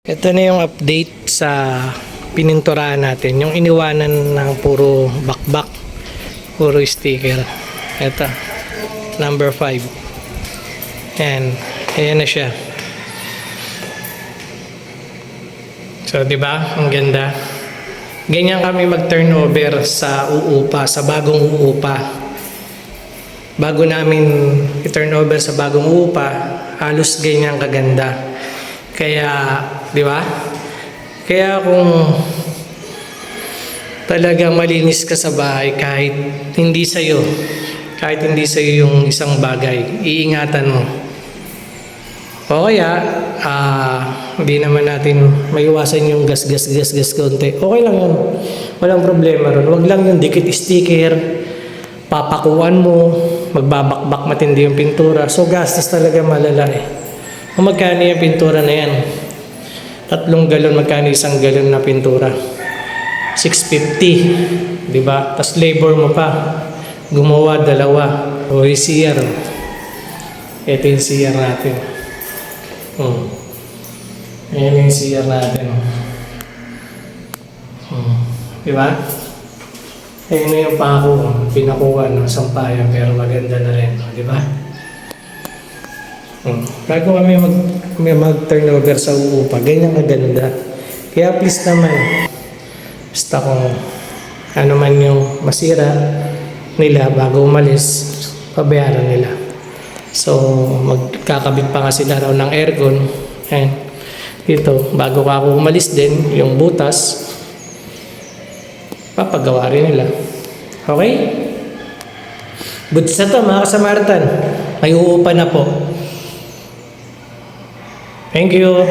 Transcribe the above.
Ito na yung update sa pininturahan natin. Yung iniwanan ng puro bakbak, puro sticker. Ito, number 5. Ayan na siya. So, di ba? Ang ganda. Ganyan kami mag-turnover sa uupa, sa bagong uupa. Bago namin i-turnover sa bagong uupa, halos ganyan kaganda. Kaya, di ba? Kaya kung talagang malinis ka sa bahay kahit hindi sa'yo yung isang bagay, iingatan mo. O kaya, hindi naman natin maiwasan yung gas konti. Okay lang yun. Walang problema ron. Huwag lang yung dikit sticker, papakuan mo, magbabakbak matindi yung pintura. So gastos talaga malala eh. Kung magkano yung pintura na yan? 3 galon, magkano 1 galon na pintura? 650. Diba? Tapos labor mo pa. Gumawa 2. O yung CR. Ito yung CR natin. Ayan yung CR natin. Diba? Ayan na yung pako. Pinakuha ng sampayan pero maganda na rin. Diba? Bago kami mag-turnover sa uupa, ganyan kaganda. Kaya please naman, basta kung ano man yung masira nila bago umalis, pabayaran nila. So, magkakabit pa nga sila raw ng aircon. Ayan. Dito, bago ako umalis din, yung butas, papagawa rin nila. Okay? Good sa to mga kasamartan. May uupa na po. Thank you.